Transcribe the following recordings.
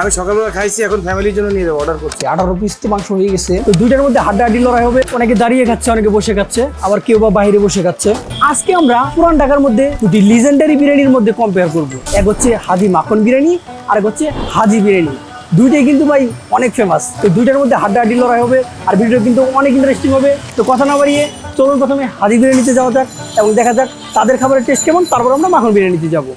আমি সকালবেলা খাইছি, এখন ফ্যামিলির জন্য নিয়ে যাবো, অর্ডার করছি। 18 পিস তো মাংস হয়ে গেছে। তো দুইটার মধ্যে হাড্ডাহাড্ডি লড়াই হবে। অনেকে দাঁড়িয়ে খাচ্ছে, অনেকে বসে খাচ্ছে, আবার কেউ বা বাইরে বসে খাচ্ছে। আজকে আমরা পুরান ঢাকার মধ্যে দুটি লিজেন্ডারি বিরিয়ানির মধ্যে কম্পেয়ার করব। এক হচ্ছে হাজি মাখন বিরিয়ানি, আর এক হচ্ছে হাজি বিরিয়ানি। দুইটাই কিন্তু ভাই অনেক ফেমাস। তো দুইটার মধ্যে হাড্ডাহাড্ডি লড়াই হবে, আর ভিডিও কিন্তু অনেক ইন্টারেস্টিং হবে। তো কথা না বাড়িয়ে চলুন প্রথমে হাজি বিরিয়ানিতে যাওয়া যাক এবং দেখা যাক তাদের খাবারের টেস্ট কেমন, তারপর আমরা মাখন বিরিয়ানিতে যাবো।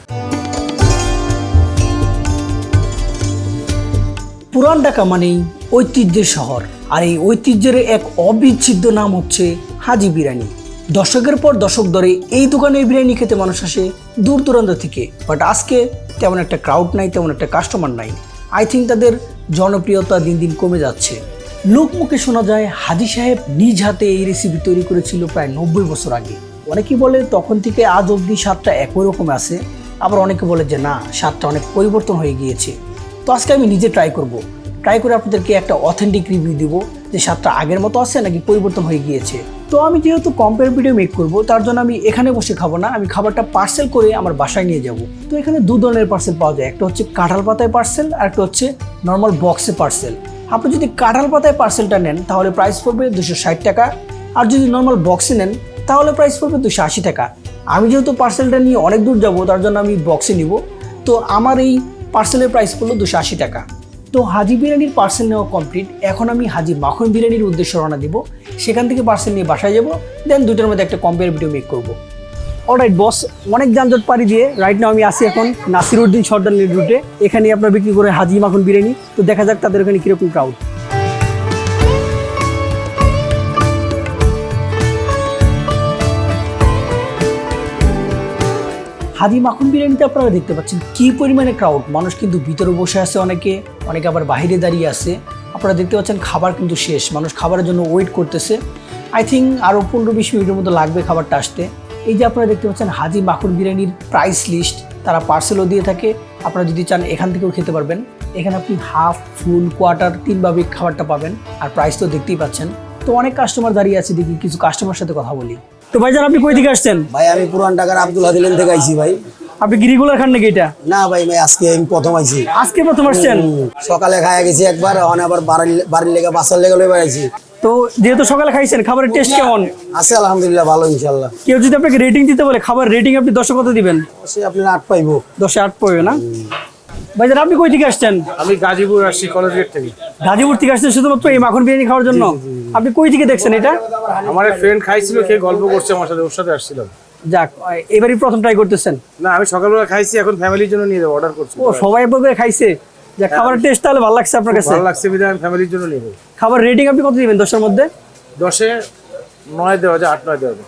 পুরান ঢাকা মানেই ঐতিহ্যের শহর, আর এই ঐতিহ্যের এক অবিচ্ছেদ্য নাম হচ্ছে হাজি বিরিয়ানি। দশকের পর দশক ধরে এই দোকানের বিরিয়ানি খেতে মানুষ আসে দূর দূরান্ত থেকে। বাট আজকে তেমন একটা ক্রাউড নাই, তেমন একটা কাস্টমার নাই। আই থিঙ্ক তাদের জনপ্রিয়তা দিন দিন কমে যাচ্ছে। লোকমুখে শোনা যায় হাজি সাহেব নিজ হাতে এই রেসিপি তৈরি করেছিল প্রায় 90 বছর আগে। অনেকেই বলে তখন থেকে আজ অবধি স্বাদটা একই রকম আছে, আবার অনেকে বলে যে না, স্বাদটা অনেক পরিবর্তন হয়ে গিয়েছে। তো আজকে আমি নিজে ট্রাই করে আপনাদেরকে একটা অথেন্টিক রিভিউ দিব যে স্বাদটা আগের মতো আছে নাকি পরিবর্তন হয়ে গিয়েছে। তো আমি যেহেতু কম্পেয়ার ভিডিও মেক করব, তার জন্য আমি এখানে বসে খাবো না, আমি খাবারটা পার্সেল করে আমার বাসায় নিয়ে যাব। তো এখানে দু ধরনের পার্সেল পাওয়া যায়, একটা হচ্ছে কাঁঠাল পাতায় পার্সেল, আর একটা হচ্ছে নর্মাল বক্সে পার্সেল। আপনি যদি কাঁঠাল পাতায় পার্সেলটা নেন তাহলে প্রাইস পড়বে 260 টাকা, আর যদি নর্মাল বক্সে নেন তাহলে প্রাইস পড়বে 280 টাকা। আমি যেহেতু পার্সেলটা নিয়ে অনেক দূর যাব, তার জন্য আমি বক্সে নিব। তো আমার এই পার্সেলের প্রাইস পড়লো 280 টাকা। তো হাজি বিরিয়ানির পার্সেল নেওয়া কমপ্লিট। এখন আমি হাজি মাখন বিরিয়ানির উদ্দেশ্যে রওনা দিব। সেখান থেকে পার্সেল নিয়ে বাসায় যাব, দেন দুটোর মধ্যে একটা কম্পেয়ার ভিডিও মেক করবো। অলরাইট বস, অনেক যানজট পাড়ি দিয়ে রাইট নাও আমি আসি এখন নাসিরউদ্দিন সর্দার রুটে। এখানে আপনার বিক্রি করে হাজি মাখন বিরিয়ানি। তো দেখা যাক তাদের ওখানে কীরকম ক্রাউড। হাজি মাখন বিরিয়ানিতে আপনারা দেখতে পাচ্ছেন কি পরিমাণে ক্রাউড। মানুষ কিন্তু ভিতরে বসে আছে, অনেকে আবার বাইরে দাঁড়িয়ে আছে। আপনারা দেখতে পাচ্ছেন খাবার কিন্তু শেষ, মানুষ খাবারের জন্য ওয়েট করতেছে। আই থিঙ্ক আরও 15-20 মিনিটের মতো লাগবে খাবারটা আসতে। এই যে আপনারা দেখতে পাচ্ছেন হাজি মাখন বিরিয়ানির প্রাইস লিস্ট, তারা পার্সেলও দিয়ে থাকে। আপনারা যদি চান এখান থেকেও খেতে পারবেন। এখানে আপনি হাফ, ফুল, কোয়ার্টার 3ভাবে খাবারটা পাবেন, আর প্রাইস তো দেখতেই পাচ্ছেন। তো অনেক কাস্টমার দাঁড়িয়ে আছে, দেখি কিছু কাস্টমার সাথে কথা বলি। তো ভাইজান, আপনি কই থেকে আসছেন? ভাই আমি পুরান ঢাকার আব্দুল হাদি লেন থেকে আইছি ভাই। আপনি কি রেগুলার খান নাকি এটা? না ভাই, আজকে আমি প্রথম আইছি। আজকে প্রথম আসছেন? সকালে খাইয়া গেছি একবার, আবার বাড়ির লেগে বাসার লেগে লইবার আইছি। তো যেহেতু সকালে খাইছেন, খাবারের টেস্ট কেমন আছে? আলহামদুলিল্লাহ ভালো, ইনশাআল্লাহ। কেউ যদি আপনাকে রেটিং দিতে বলে, খাবার রেটিং আপনি 10 কত দিবেন? আপনি 8 পাইবো। 10-এ 8 পাইবে না? ভাইজান, আপনি কই থেকে আসছেন? আমি গাজীপুর আসছি, কলেজ গেট থেকে। গাজীপুর থেকে আসছেন শুধুমাত্র এই মাখন বিরিয়ানি খাওয়ার জন্য? আপনি কই থেকে দেখছেন এটা? আমার এক ফ্রেন্ড খাইছিল, খেয়ে গল্প করছে আমার সাথে, ওর সাথে আসছিলাম। যাক, এবারই প্রথম ট্রাই করতেছেন? না, আমি সকালবেলা খাইছি, এখন ফ্যামিলির জন্য নিয়ে যাবো, অর্ডার করছি। ও, সবাই একবার করে খাইছে? যা, খাবারের টেস্ট তাহলে ভালো লাগছে আপনার কাছে? ভালো লাগছে, বিধায় আমি ফ্যামিলির জন্য নিয়ে যাবো। খাবার রেটিং আপনি কত দিবেন 10-এর মধ্যে? 10-এ 9 দেওয়া যায়, 8-9 দেওয়া যায়।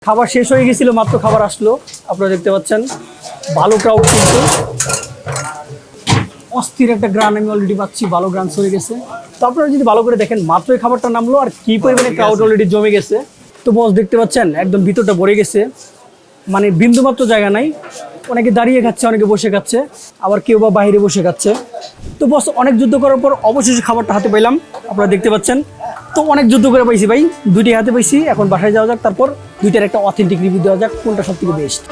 খাবার শেষ হয়ে গেছিল, মাত্র খাবার আসলো। আপনারা দেখতে পাচ্ছেন ভালো ক্রাউড, কিন্তু অস্থির একটা গ্রান আমি অলরেডি পাচ্ছি, ভালো গ্রান হয়ে গেছে। তো আপনারা যদি ভালো করে দেখেন, মাত্রই খাবারটা নামলো আর কি পরিমাণে ক্রাউড অলরেডি জমে গেছে। তো বস দেখতে পাচ্ছেন একদম ভিতরটা ভরে গেছে, মানে বিন্দুমাত্র জায়গা নাই। অনেকে দাঁড়িয়ে খাচ্ছে, অনেকে বসে খাচ্ছে, আবার কেউ বা বাইরে বসে খাচ্ছে। তো বস অনেক যুদ্ধ করার পর অবশেষে খাবারটা হাতে পাইলাম, আপনারা দেখতে পাচ্ছেন। তো অনেক যুদ্ধ করে পাইছি ভাই, দুইটি হাতে পাইছি। এখন বাসায় যাওয়া যাক, তারপর দুইটার একটা অথেন্টিক রিভিউ দেওয়া যাক, কোনটা সব থেকে বেস্ট।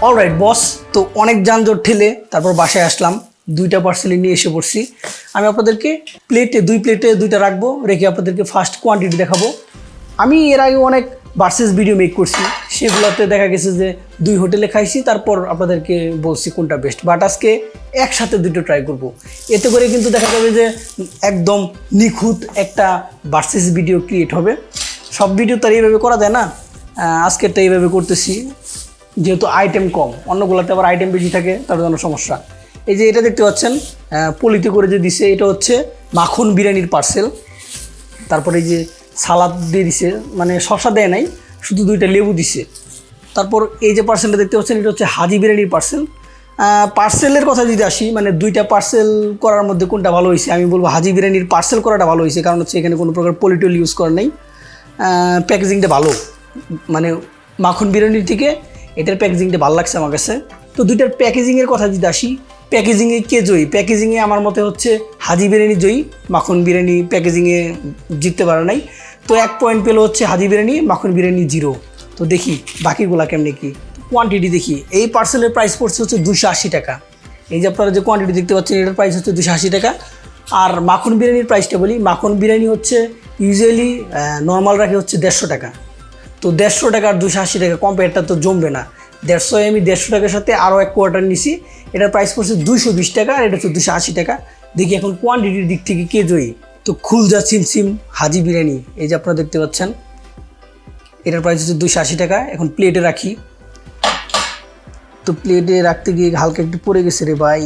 অলরাইট বস, তো অনেক যানজট ঠেলে তারপর বাসায় আসলাম, দুইটা পার্সেলে নিয়ে এসে পড়ছি। আমি আপনাদেরকে দুই প্লেটে দুইটা রাখবো, রেখে আপনাদেরকে ফার্স্ট কোয়ান্টিটি দেখাবো। আমি এর আগে অনেক ভার্সেস ভিডিও মেক করছি, সেগুলোতে দেখা গেছে যে 2 হোটেলে খাইছি, তারপর আপনাদেরকে বলছি কোনটা বেস্ট। বাট আজকে একসাথে দুটো ট্রাই করব। এতে করে কিন্তু দেখা যাবে যে একদম নিখুঁত একটা ভার্সেস ভিডিও ক্রিয়েট হবে। সব ভিডিও তো এইভাবে করা যায় না, আজকেরটা এইভাবে করতেছি, যেহেতু আইটেম কম। অন্যগুলোতে আবার আইটেম বেশি থাকে, তার জন্য সমস্যা। এই যে এটা দেখতে পাচ্ছেন পলিতে করে যে দিছে, এটা হচ্ছে মাখন বিরিয়ানির পার্সেল। তারপরে এই যে সালাদ দিয়ে দিছে, মানে শসা দেয় নাই, শুধু 2টা লেবু দিছে। তারপর এই যে পার্সেলটা দেখতে পাচ্ছেন, এটা হচ্ছে হাজি বিরিয়ানির পার্সেল। পার্সেলের কথা যদি আসি, মানে 2টা পার্সেল করার মধ্যে কোনটা ভালো হয়েছে, আমি বলবো হাজি বিরিয়ানির পার্সেল করাটা ভালো হয়েছে। কারণ হচ্ছে এখানে কোনো প্রকার পলিটিল ইউজ করা নেই, প্যাকেজিংটা ভালো। মানে মাখন বিরিয়ানির থেকে এটার প্যাকেজিংটা ভালো লাগছে আমার কাছে। তো 2টার প্যাকেজিংয়ের কথা যদি আসি, প্যাকেজিংয়ে কে জয়ী? প্যাকেজিংয়ে আমার মতে হচ্ছে হাজি বিরিয়ানি জয়ী, মাখন বিরিয়ানি প্যাকেজিংয়ে জিততে পারে নাই। তো 1 পয়েন্ট পেলো হচ্ছে হাজি বিরিয়ানি, মাখন বিরিয়ানি 0। তো দেখি বাকিগুলা কেমনি কি কোয়ান্টিটি দেখি। এই পার্সেলের প্রাইস পড়ছে হচ্ছে 280 টাকা। এই যে আপনারা যে কোয়ান্টিটি দেখতে পাচ্ছেন এটার প্রাইস হচ্ছে 280 টাকা। আর মাখন বিরিয়ানির প্রাইসটা বলি, মাখন বিরিয়ানি হচ্ছে ইউজুয়ালি নর্মাল রাখে হচ্ছে 150 টাকা। তো 150 টাকা আর 280 টাকা কম্পেয়ারটা তো জমবে না। 150 আমি 150 টাকার সাথে আরও এক কোয়ার্টার নিছি, এটার প্রাইস পড়ছে 220 টাকা আর এটা হচ্ছে 280 টাকা। দেখি এখন কোয়ান্টিটির দিক থেকে কে জয়ী। তো খুলজা সিমসিম হাজি বিরিয়ানি এই যে আপনারা দেখতে পাচ্ছেন, এটার প্রাইস হচ্ছে 280 টাকা। এখন প্লেটে রাখি, তো প্লেটে রাখতে গিয়ে হালকা একটু পড়ে গেছে রে ভাই।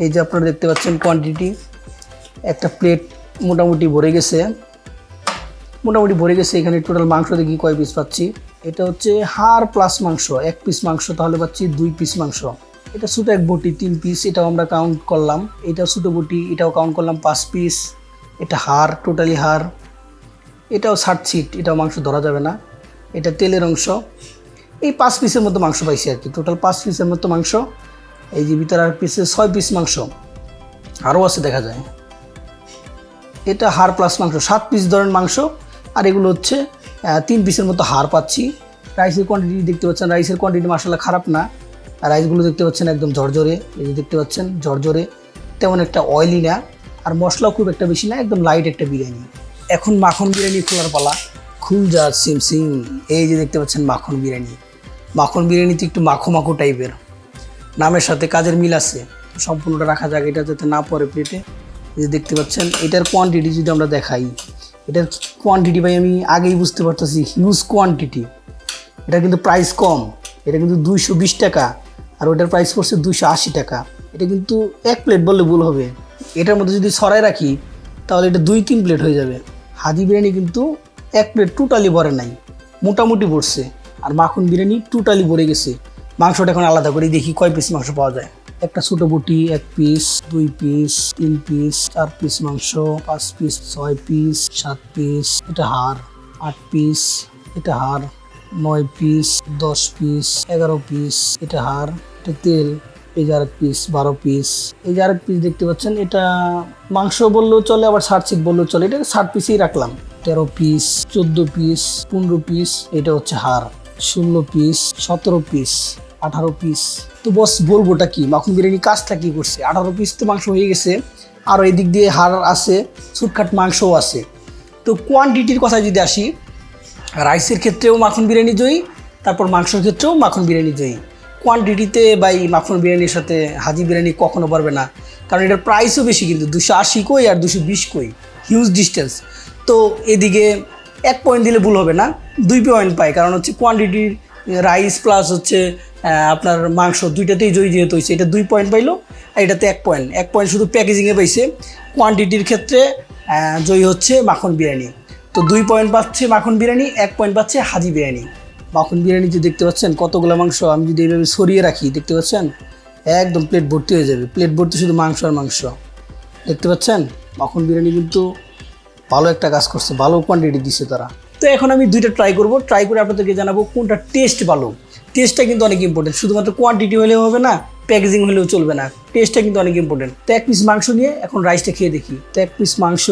এই যে আপনারা দেখতে পাচ্ছেন কোয়ান্টিটি, একটা প্লেট মোটামুটি ভরে গেছে, এখানে টোটাল মাংস দেখি কয় পিস পাচ্ছি। এটা হচ্ছে হাড় প্লাস মাংস, 1 পিস মাংস, তাহলে পাচ্ছি 2 পিস মাংস। এটা ছোটো এক বটি 3 পিস, এটাও আমরা কাউন্ট করলাম। এটা ছোটো বটি, এটাও কাউন্ট করলাম 5 পিস। এটা হাড়, টোটালি হাড়। এটাও 60 সিট, এটাও মাংস ধরা যাবে না, এটা তেলের অংশ। এই 5 পিসের মতো মাংস পাইছি আর কি, টোটাল 5 পিসের মতো মাংস। এই যে ভিতরে আর পিসে 6 পিস মাংস আরও আছে দেখা যায়। এটা হাড় প্লাস মাংস, 7 পিস ধরেন মাংস। আর এগুলো হচ্ছে 3 পিসের মতো হাড় পাচ্ছি। রাইসের কোয়ান্টিটি দেখতে পাচ্ছেন, রাইসের কোয়ান্টিটি মাশাআল্লাহ খারাপ না। আর রাইসগুলো দেখতে পাচ্ছেন একদম ঝরঝরে, এই যে দেখতে পাচ্ছেন ঝরঝরে, তেমন একটা অয়েলি না, আর মশলাও খুব একটা বেশি না, একদম লাইট একটা বিরিয়ানি। এখন মাখন বিরিয়ানি খোলার পালা। খুলজা সিমসিম এই যে দেখতে পাচ্ছেন মাখন বিরিয়ানি। মাখন বিরিয়ানিতে একটু মাখো মাখো টাইপের, নামের সাথে কাজের মিল আছে। সম্পূর্ণটা রাখা যাক, এটা যাতে না পড়ে প্লেটে। এই যে দেখতে পাচ্ছেন এটার কোয়ান্টিটি যদি আমরা দেখাই, এটার কোয়ান্টিটি ভাই আমি আগেই বুঝতে পারতেছি হিউজ কোয়ান্টিটি। এটা কিন্তু প্রাইস কম, এটা কিন্তু 220 টাকা, আর ওটার প্রাইস পড়ছে 280 টাকা। এটা কিন্তু 1 প্লেট বললে ভুল হবে, এটার মধ্যে যদি ছড়াই রাখি তাহলে এটা 2-3 প্লেট হয়ে যাবে। হাজি বিরিয়ানি কিন্তু 1 প্লেট টোটালি ভরে নাই, মোটামুটি ভরছে। আর মাখন বিরিয়ানি টোটালি ভরে গেছে। মাংসটা এখন আলাদা করে দেখি কয় পিস মাংস পাওয়া যায়। একটা ছোটো বটি 1 পিস, 2 পিস, 3 পিস, 4 পিস মাংস, 5 পিস, 6 পিস, 7 পিস, এটা হাড়, 8 পিস, এটা হাড়, 9 পিস, 10 পিস, 11 পিস, এটা হাড়, এটা তেল, এই যে আরেক পিস, 12 পিস। এই যে আরেক পিস দেখতে পাচ্ছেন, এটা মাংস বললেও চলে, আবার 60 বললেও চলে, এটা 60 পিসেই রাখলাম। 13 পিস, 14 পিস, 15 পিস, এটা হচ্ছে হাড়, 16 পিস, 17 পিস, 18 পিস। তো বস বলবোটা কি, মাখন বিরিয়ানি কাজটা কি করছে? 18 পিস তো মাংস হয়ে গেছে, আর এই দিক দিয়ে হাড় আছে, ছুটখাট মাংসও আছে। তো কোয়ান্টিটির কথা যদি আসি, রাইসের ক্ষেত্রেও মাখন বিরিয়ানি জয়ী, তারপর মাংসের ক্ষেত্রেও মাখন বিরিয়ানি জয়ী। কোয়ান্টিটিতে বাই মাখন বিরিয়ানির সাথে হাজি বিরিয়ানি কখনো পারবে না, কারণ এটার প্রাইসও বেশি, কিন্তু 280 কই আর 220 কই, হিউজ ডিস্টেন্স। তো এদিকে 1 পয়েন্ট দিলে ভুল হবে না, 2 পয়েন্ট পাই, কারণ হচ্ছে কোয়ান্টিটির রাইস প্লাস হচ্ছে আপনার মাংস দুইটাতেই জয়ী যেহেতু হয়েছে, এটা 2 পয়েন্ট পাইলো, আর এটাতে 1 পয়েন্ট। 1 পয়েন্ট শুধু প্যাকেজিংয়ে পাইছে। কোয়ান্টিটির ক্ষেত্রে জয়ী হচ্ছে মাখন বিরিয়ানি। তো 2 পয়েন্ট পাচ্ছে মাখন বিরিয়ানি, 1 পয়েন্ট পাচ্ছে হাজি বিরিয়ানি। মাখন বিরিয়ানি যে দেখতে পাচ্ছেন কতগুলো মাংস, আমি যদি এইভাবে সরিয়ে রাখি দেখতে পাচ্ছেন একদম প্লেট ভর্তি হয়ে যাবে, প্লেট ভর্তি শুধু মাংস আর মাংস। দেখতে পাচ্ছেন মাখন বিরিয়ানি কিন্তু ভালো একটা কাজ করছে, ভালো কোয়ান্টিটি দিচ্ছে তারা। তো এখন আমি 2টা ট্রাই করব, ট্রাই করে আপনাদেরকে জানাবো কোনটা টেস্ট ভালো। টেস্টটা কিন্তু অনেক ইম্পর্টেন্ট, শুধুমাত্র কোয়ান্টিটি হলেও হবে না, প্যাকেজিং হলেও চলবে না, টেস্টটা কিন্তু অনেক ইম্পর্টেন্ট। তো 1 পিস মাংস নিয়ে এখন রাইসটা খেয়ে দেখি। তো 1 পিস মাংস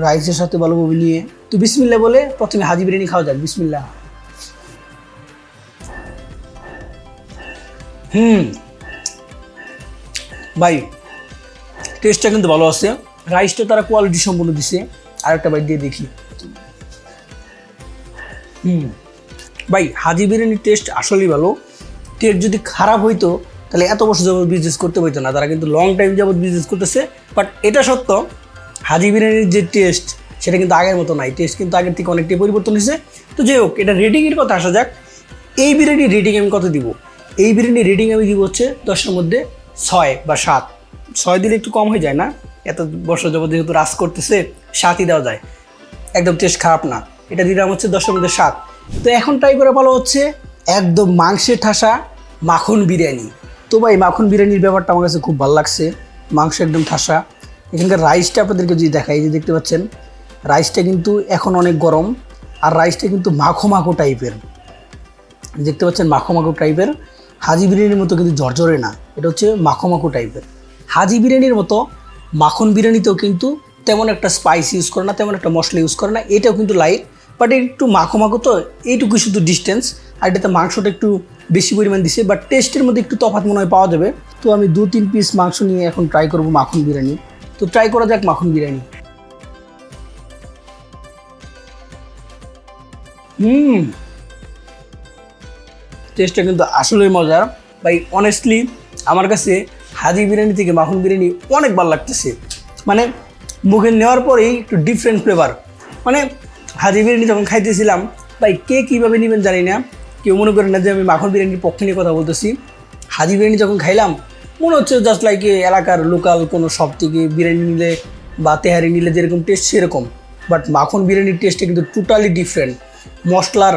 রাইসের সাথে ভালোভাবে নিয়ে, তো বিসমিল্লাহ বলে প্রথমে হাজি বিরিয়ানি খাওয়া যাক। বিসমিল্লাহ। ভাই টেস্টটা কিন্তু ভালো আছে, রাইসটা তারা কোয়ালিটি সম্পূর্ণ দিছে। আরেকটা বাইট দিয়ে দেখি। ভাই হাজি বিরিয়ানির টেস্ট আসলেই ভালো। টেস্ট যদি খারাপ হইতো তাহলে এত বছর যাবত বিজনেস করতে পারতো না, তারা কিন্তু লং টাইম যাবত বিজনেস করতেছে। বাট এটা সত্য, হাজি বিরিয়ানির যে টেস্ট সেটা কিন্তু আগের মতো নাই, টেস্ট কিন্তু আগের থেকে অনেকটাই পরিবর্তন হয়েছে। তো যাই হোক, এটা রেটিংয়ের কথা আসা যাক। এই বিরিয়ানির রেটিং আমি কত দিব? এই বিরিয়ানির রেটিং আমি দিব হচ্ছে 10-এর মধ্যে 6 বা 7। 6 দিলে একটু কম হয়ে যায় না, এত বছর যাবত যেহেতু রাজ করতেছে, 7ই দেওয়া যায়, একদম টেস্ট খারাপ না। এটা দিলাম হচ্ছে 10-এর মধ্যে 7। তো এখন ট্রাই করে ভালো হচ্ছে একদম মাংসের ঠাসা মাখন বিরিয়ানি। তো ভাই মাখন বিরিয়ানির ব্যাপারটা আমার কাছে খুব ভালো লাগছে, মাংস একদম ঠাসা। এখানকার রাইসটা আপনাদেরকে যদি দেখাই, যে দেখতে পাচ্ছেন রাইসটা কিন্তু এখন অনেক গরম, আর রাইসটা কিন্তু মাখো মাখো টাইপের, দেখতে পাচ্ছেন মাখো মাখো টাইপের। হাজি বিরিয়ানির মতো কিন্তু ঝরঝরে না, এটা হচ্ছে মাখো মাখো টাইপের। হাজি বিরিয়ানির মতো মাখন বিরিয়ানিতেও কিন্তু তেমন একটা স্পাইস ইউজ করে না, তেমন একটা মশলা ইউজ করে না, এটাও কিন্তু লাইট। বাট একটু মাখো মাখো তো এইটুকু শুধু ডিস্টেন্স, আর এটাতে মাংসটা একটু বেশি পরিমাণ দিছে, বাট টেস্টের মধ্যে একটু তফাৎ মনে হয় পাওয়া যাবে। তো আমি 2-3 পিস মাংস নিয়ে এখন ট্রাই করবো মাখন বিরিয়ানি। তো ট্রাই করা যাক মাখন বিরিয়ানি। টেস্টটা কিন্তু আসলেই মজার ভাই। অনেস্টলি আমার কাছে হাজি বিরিয়ানি থেকে মাখন বিরিয়ানি অনেক ভালো লাগতেছে। মানে মুখে নেওয়ার পরেই একটু ডিফারেন্ট ফ্লেভার। মানে হাজি বিরিয়ানি যখন খাইতেছিলাম ভাই, কে কীভাবে নেবেন জানি না, কেউ মনে করেন না যে আমি মাখন বিরিয়ানির পক্ষে নিয়ে কথা বলতেছি। হাজি বিরিয়ানি যখন খাইলাম মনে হচ্ছে জাস্ট লাইক এলাকার লোকাল কোনো শপ থেকে বিরিয়ানি নিলে বা তেহারি নিলে যেরকম টেস্ট সেরকম। বাট মাখন বিরিয়ানির টেস্টটা কিন্তু টোটালি ডিফারেন্ট। মশলার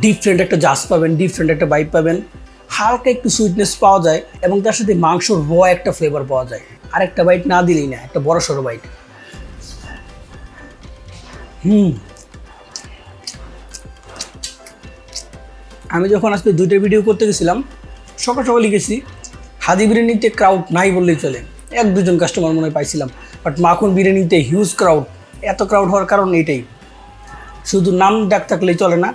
ডিফারেন্ট একটা জাস পাবেন, ডিফারেন্ট একটা বাইট পাবেন, হালকা একটু সুইটনেস পাওয়া যায় এবং তার সাথে মাংসর র একটা ফ্লেভার পাওয়া যায়। আর একটা বাইট না দিলেই না, একটা বড় সড়ো বাইট। আমি যখন আজকে 2টা ভিডিও করতে গেছিলাম, সকাল সকাল লিখেছি হাজি বিরিয়ানিতে ক্রাউড নাই বললেই চলে, 1-2 জন কাস্টমার মনে হয় পাইছিলাম। বাট মাখন বিরিয়ানিতে হিউজ ক্রাউড। এত ক্রাউড হওয়ার কারণ এটাই, শুধু নাম ডাক থাকলেই চলে না,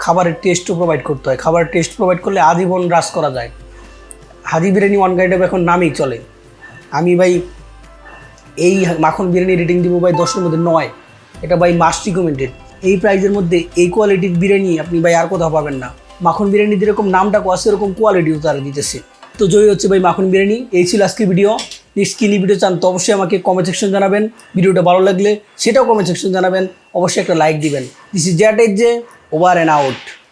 খাবারের টেস্টও প্রোভাইড করতে হয়। খাবারের টেস্ট প্রোভাইড করলে আজীবন রাস করা যায়। হাজি বিরিয়ানি ওয়ান গাইড এখন নামেই চলে। আমি ভাই এই মাখন বিরিয়ানি রেটিং দিব ভাই 10-এর মধ্যে 9। এটা ভাই মাস্ট রিকমেন্ডেড। এই প্রাইসের মধ্যে এই কোয়ালিটির বিরিয়ানি আপনি ভাই আর কোথাও পাবেন না। মাখন বিরিয়ানি যেরকম নামটাও আছে এরকম কোয়ালিটিও তারা দিতেছে। তো জয় হচ্ছে ভাই মাখন বিরিয়ানি। এই ছিল আজকের ভিডিও। নেক্সট কী নিয়ে ভিডিও চান তো অবশ্যই আমাকে কমেন্ট সেকশন জানাবেন। ভিডিওটা ভালো লাগলে সেটাও কমেন্ট সেকশন জানাবেন। অবশ্যই একটা লাইক দিবেন। দিস ইজ জ্যাট এজ, ওভার অ্যান্ড আউট।